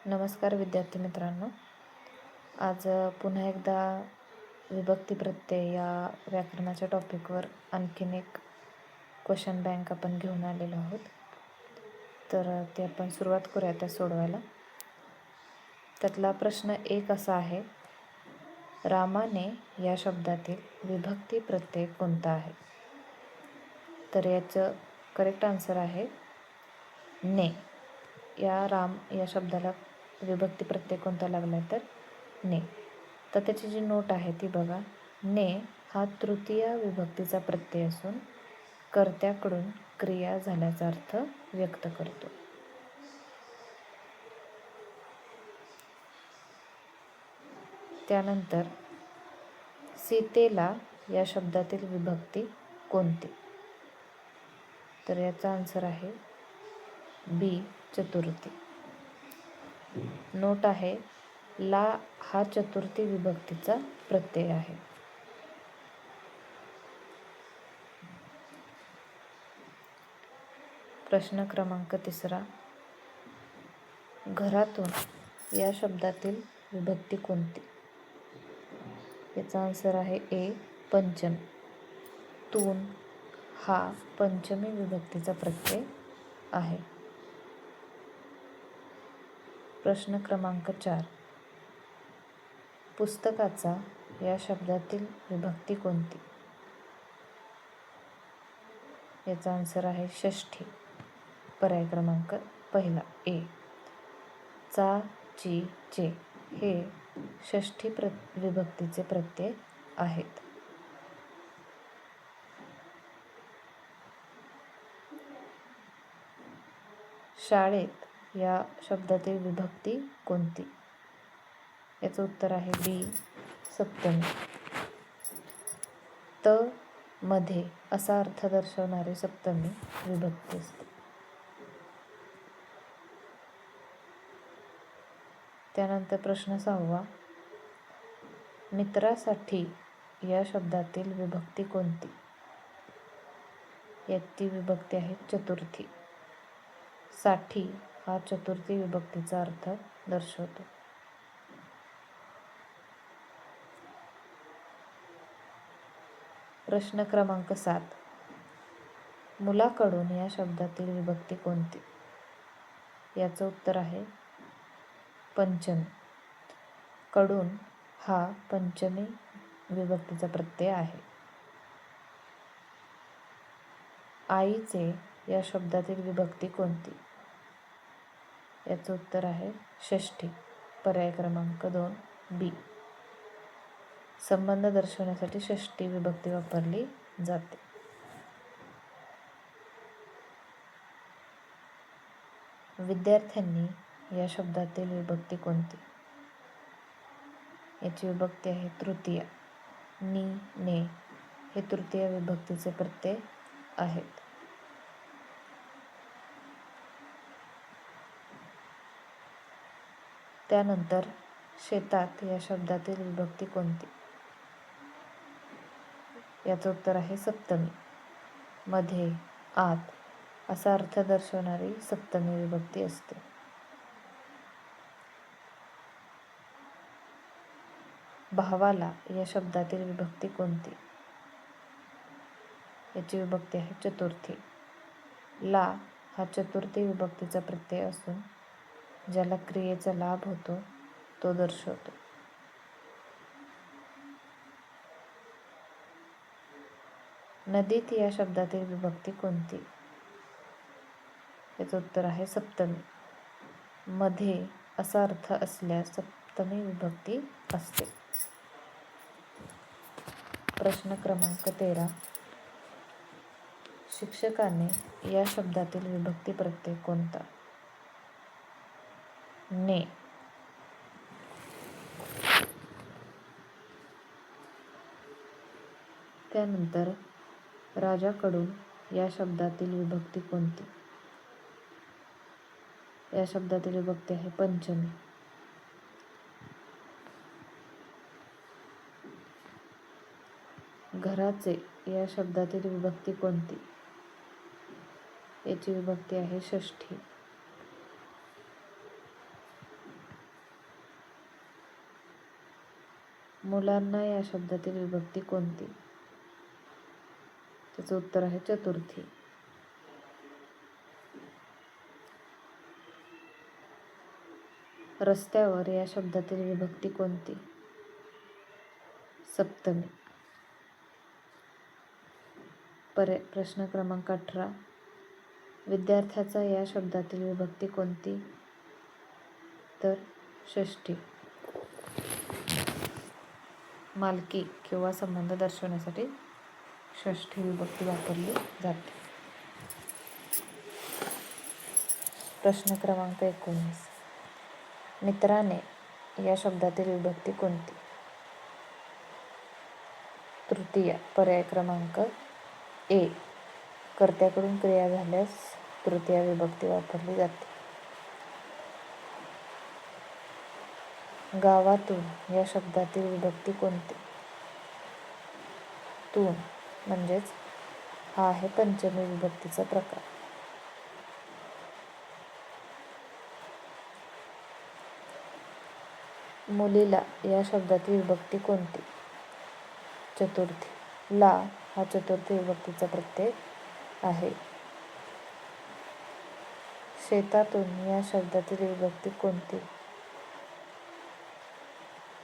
नमस्कार विद्यार्थी मित्रांनो. आज पुन्हा एकदा विभक्ती प्रत्यय या व्याकरणाच्या टॉपिकवर आणखीन एक क्वेश्चन बँक आपण घेऊन आलेलो आहोत. तर ते आपण सुरुवात करूया त्या सोडवायला. त्यातला प्रश्न 1 असा आहे, रामाने या शब्दातील विभक्ती प्रत्यय कोणता आहे? तर याचं करेक्ट आन्सर आहे ने. या राम या शब्दाला विभक्ती प्रत्यय कोणता लागला तर ने. तर त्याची जी नोट आहे ती बघा. ने हा तृतीय विभक्तीचा प्रत्यय असून कर्त्याकडून क्रिया झाल्याचा अर्थ व्यक्त करतो. त्यानंतर सीतेला या शब्दातील विभक्ती कोणती? तर याचा आन्सर आहे बी, चतुर्थी. नोट आहे, ला हा चतुर्थी विभक्तीचा प्रत्यय आहे. प्रश्न क्रमांक 3, घरातून या शब्दातील विभक्ती कोणती? याचा आन्सर आहे ए, पंचमी. तून हा पंचमी विभक्तीचा प्रत्यय आहे. प्रश्न क्रमांक 4, पुस्तकाचा या शब्दातील विभक्ती कोणती? याचा आन्सर आहे षष्ठी. पर्याय क्रमांक 1 ए. चा, ची, चे हे षष्ठी विभक्तीचे प्रत्यय आहेत. शाळेत या शब्दातील विभक्ती कोणती? याचं उत्तर आहे बी, सप्तमी. त मध्ये असा अर्थ दर्शवणारी सप्तमी विभक्ती असते. त्यानंतर प्रश्न 6, मित्रासाठी या शब्दातील विभक्ती कोणती? याची विभक्ती आहे चतुर्थी. साठी हा चतुर्थी विभक्तीचा अर्थ दर्शवतो. प्रश्न क्रमांक 7, मुलाकडून या शब्दातील विभक्ती कोणती? याचं उत्तर आहे पंचमी. कडून हा पंचमी विभक्तीचा प्रत्यय आहे. आईचे या शब्दातील विभक्ती कोणती? याचं उत्तर आहे षष्ठी. पर्याय क्रमांक 2 बी. संबंध दर्शवण्यासाठी षष्ठी विभक्ती वापरली जाते. विद्यार्थ्यांनी या शब्दातील विभक्ती कोणती? याची विभक्ती आहे तृतीय. नी, ने हे तृतीय विभक्तीचे प्रत्यय आहेत. त्यानंतर शेतात या शब्दातील विभक्ती कोणती? याचं उत्तर आहे सप्तमी. मध्ये, आत असा अर्थ दर्शवणारी सप्तमी विभक्ती असते. भावाला या शब्दातील विभक्ती कोणती? याची विभक्ती आहे चतुर्थी. ला हा चतुर्थी विभक्तीचा प्रत्यय असून ज्याला क्रियेचा लाभ होतो तो दर्शवतो. नदीत या शब्दातील विभक्ती कोणती? याचं उत्तर आहे सप्तमी. मध्ये असा अर्थ असल्यास सप्तमी विभक्ती असते. प्रश्न क्रमांक 13, शिक्षकाने या शब्दातील विभक्ती प्रत्यय कोणता? ने. त्यानंतर राजाकडून या शब्दातील विभक्ती कोणती? या शब्दातील विभक्ती आहे पंचमी. घराचे या शब्दातील विभक्ती कोणती? याची विभक्ती आहे षष्ठी. मुलांना या शब्दातील विभक्ती कोणती? त्याचं उत्तर आहे चतुर्थी. रस्त्यावर या शब्दातील विभक्ती कोणती? सप्तमी. प्रश्न क्रमांक 18. विद्यार्थ्याचा या शब्दातील विभक्ती कोणती? तर षष्ठी. मालकी किंवा संबंध दर्शवण्यासाठी षष्ठी विभक्ती वापरली जाते. प्रश्न क्रमांक 19. मित्राने या शब्दातील विभक्ती कोणती? तृतीया. पर्याय क्रमांक ए. कर्त्याकडून क्रिया झाल्यास तृतीया विभक्ती वापरली जाते. गावातून या शब्दातील विभक्ती कोणती? तून. म्हणजेच हा आहे पंचमी विभक्तीचा प्रकार. मुलीला या शब्दातील विभक्ती कोणती? चतुर्थी. ला हा चतुर्थी विभक्तीचा प्रत्यय आहे. शेतातून या शब्दातील विभक्ती कोणती?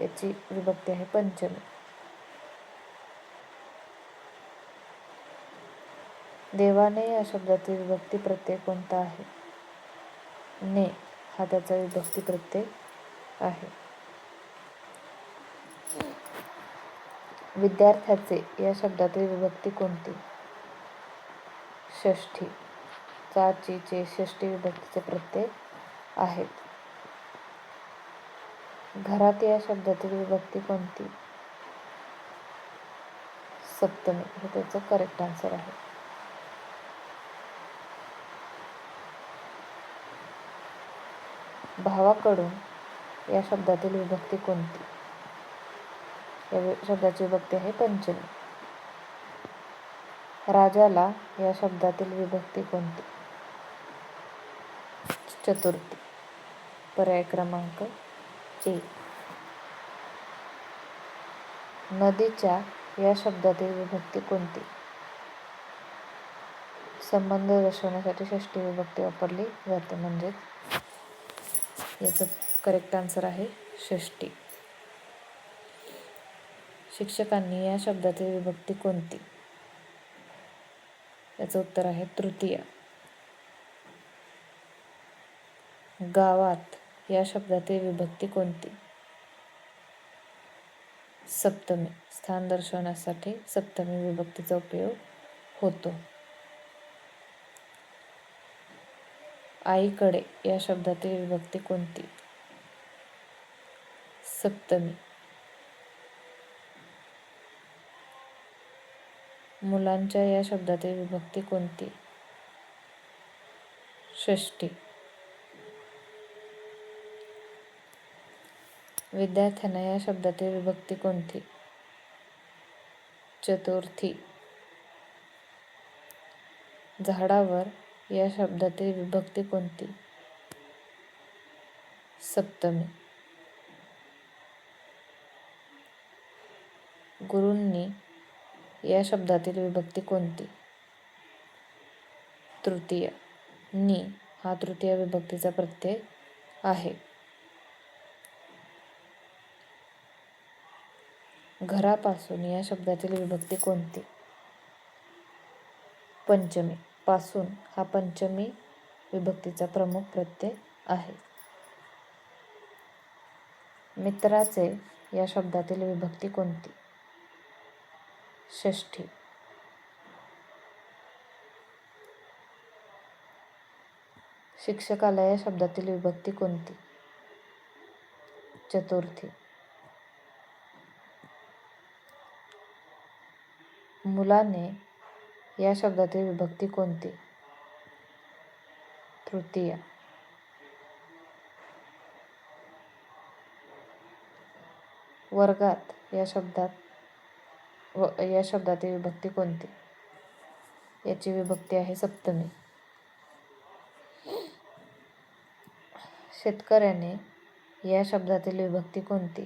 याची विभक्ती आहे पंचमी. देवाने या शब्दातील विभक्ती प्रत्यय कोणता आहे? ने हा त्याचा विभक्ती प्रत्यय आहे. विद्यार्थ्याचे या शब्दातील विभक्ती कोणती? षष्ठी. चा, ची, चे षष्ठी विभक्तीचे प्रत्यय आहेत. घरात या शब्दातील विभक्ती कोणती? सप्तमी. हे त्याचं करेक्ट आन्सर आहे. भावाकडून या शब्दातील विभक्ती कोणती? या शब्दाची विभक्ती आहे पंचमी. राजाला या शब्दातील विभक्ती कोणती? चतुर्थी. पर्याय क्रमांक ए. नदीच्या या शब्दातील विभक्ती कोणती? संबंध दर्शवण्यासाठी षष्ठी विभक्ती वापरली जाते. म्हणजेच याचं करेक्ट आन्सर आहे षष्ठी. शिक्षकांनी या शब्दातील विभक्ती कोणती? याचं उत्तर आहे तृतीया. गावात या शब्दातील विभक्ती कोणती? सप्तमी. स्थान दर्शवण्यासाठी सप्तमी विभक्तीचा उपयोग होतो. आईकडे या शब्दातील विभक्ती कोणती? सप्तमी. मुलांच्या या शब्दातील विभक्ती कोणती? षष्ठी. विद्यार्थ्यांना या शब्दातील विभक्ती कोणती? चतुर्थी. झाडावर या शब्दातील विभक्ती कोणती? सप्तमी. गुरूंनी या शब्दातील विभक्ती कोणती? तृतीया. नी हा तृतीय विभक्तीचा प्रत्यय आहे. घरापासून या शब्दातील विभक्ती कोणती? पंचमी. पासून हा पंचमी विभक्तीचा प्रमुख प्रत्यय आहे. मित्राचे या शब्दातील विभक्ती कोणती? षष्ठी. शिक्षकाला या शब्दातील विभक्ती कोणती? चतुर्थी. मुलाने या शब्दातील विभक्ती कोणती? तृतीया. वर्गात या शब्दातील विभक्ती कोणती? याची विभक्ती आहे सप्तमी. शेतकऱ्याने या शब्दातील विभक्ती कोणती?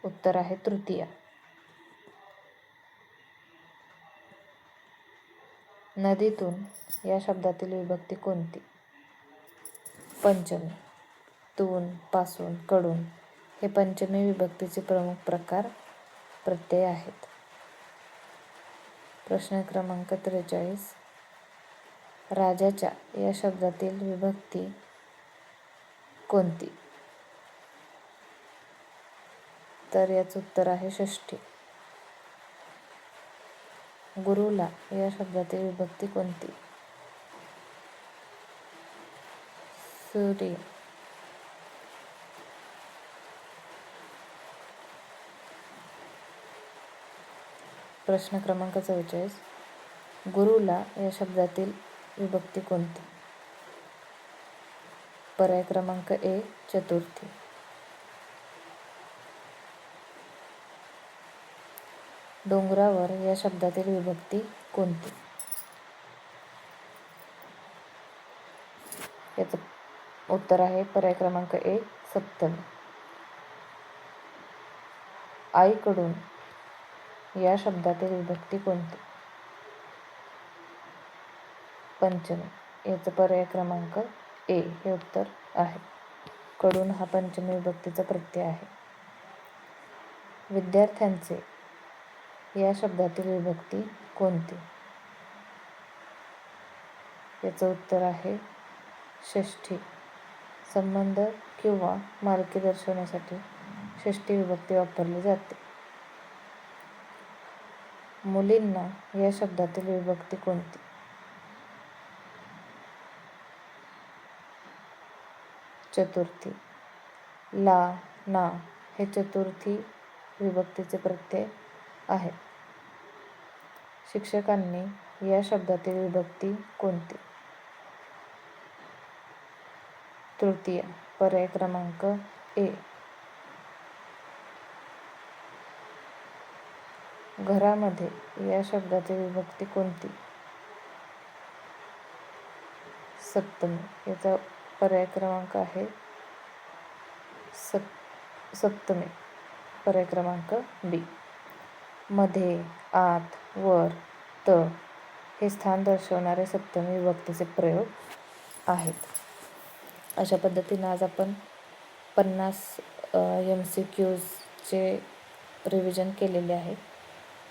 उत्तर आहे तृतीया. नदीतून या शब्दातील विभक्ती कोणती? पंचमी. तून, पासून, कडून हे पंचमी विभक्तीचे प्रमुख प्रकार प्रत्यय आहेत. प्रश्न क्रमांक 43. राजाच्या या शब्दातील विभक्ती कोणती? तर याचं उत्तर आहे षष्ठी. गुरुला या शब्दातील विभक्ती कोणती? सूर्य. प्रश्न क्रमांक 44. गुरुला या शब्दातील विभक्ती कोणती? पर्याय क्रमांक ए चतुर्थी. डोंगरावर या शब्दातील विभक्ती कोणती? याचं उत्तर आहे पर्याय क्रमांक ए सप्तमी. आईकडून या शब्दातील विभक्ती कोणती? पंचमी. याचं पर्याय क्रमांक ए हे उत्तर आहे. कडून हा पंचमी विभक्तीचा प्रत्यय आहे. विद्यार्थ्यांचे या शब्दातील विभक्ती कोणती? याचं उत्तर आहे षष्ठी. संबंध किंवा मालकी दर्शवण्यासाठी षष्ठी विभक्ती वापरली जाते. मुलींना या शब्दातील विभक्ती कोणती? चतुर्थी. ला, ना हे चतुर्थी विभक्तीचे प्रत्यय आहेत. शिक्षकांनी या शब्दातील विभक्ती कोणती? तृतीय. पर्याय क्रमांक ए. घरामध्ये या शब्दाची विभक्ती कोणती? सप्तमी. याचा पर्याय क्रमांक आहे सप्तमी. पर्याय क्रमांक बी. मध्ये, आत, वर, त हे स्थान दर्शवणारे सप्तमी विभक्तीचे प्रयोग आहेत. अशा पद्धतीने आज आपण 50 MCQचे रिव्हिजन केलेले आहे.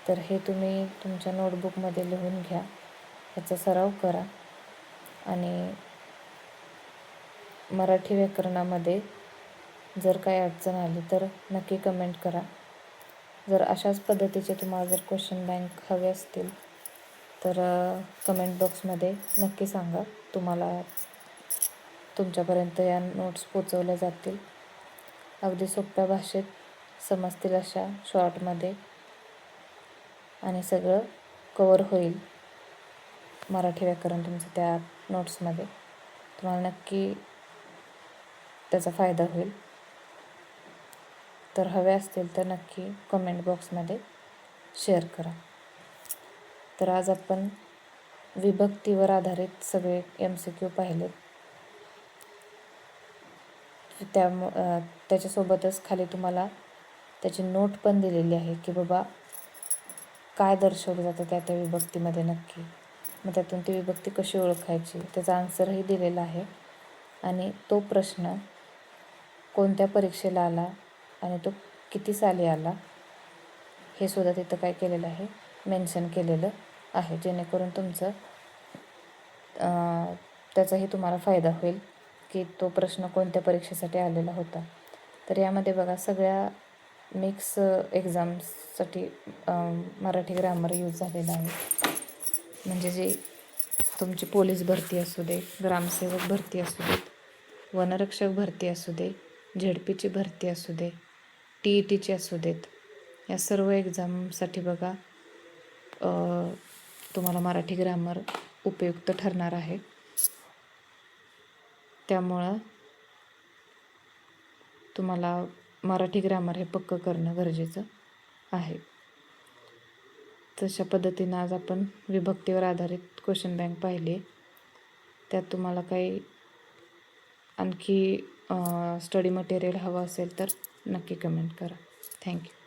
तर हे तुम्ही तुमच्या नोटबुकमध्ये लिहून घ्या, याचा सराव करा आणि मराठी व्याकरणामध्ये जर काही अडचण आली तर नक्की कमेंट करा. जर अशाच पद्धतीचे तुम्हाला जर क्वेश्चन बँक हवे असतील तर कमेंट बॉक्समध्ये नक्की सांगा. तुम्हाला तुमच्यापर्यंत या नोट्स पोचवल्या जातील. अगदी सोप्या भाषेत समजतील अशा शॉर्टमध्ये आणि सगळं कवर होईल मराठी व्याकरण तुमचं त्या नोट्समध्ये. तुम्हाला नक्की त्याचा फायदा होईल. तर हवे असतील तर नक्की कमेंट बॉक्समध्ये शेअर करा. तर आज आपण विभक्तीवर आधारित सगळे MCQ पाहिले. त्याच्यासोबतच खाली तुम्हाला त्याची नोट पण दिलेली आहे की बाबा काय दर्शवलं जातं त्या विभक्तीमध्ये नक्की. मग त्यातून ती विभक्ती कशी ओळखायची त्याचा आन्सरही दिलेला आहे. आणि तो प्रश्न कोणत्या परीक्षेला आला आणि तो किती साली आला हे सुद्धा तिथं काय केलेलं आहे, मेन्शन केलेलं आहे. जेणेकरून तुमचं त्याचाही तुम्हाला फायदा होईल की तो प्रश्न कोणत्या परीक्षेसाठी आलेला होता. तर यामध्ये बघा सगळ्या मिक्स एक्झाम्ससाठी मराठी ग्रामर यूज झालेला आहे. म्हणजे जे तुमची पोलीस भरती असू दे, ग्रामसेवक भरती असू देत, वनरक्षक भरती असू दे, झेडपीची भरती असू दे, TETची असू देत, या सर्व एक्झामसाठी बघा तुम्हाला मराठी ग्रामर उपयुक्त ठरणार आहे. त्यामुळं तुम्हाला मराठी ग्रामर हे पक्कं करणं गरजेचं आहे. तशा पद्धतीनं आज आपण विभक्तीवर आधारित क्वेश्चन बँक पाहिली. त्यात तुम्हाला काही आणखी स्टडी मटेरियल हवं असेल तर नक्की कमेंट करा. थँक्यू.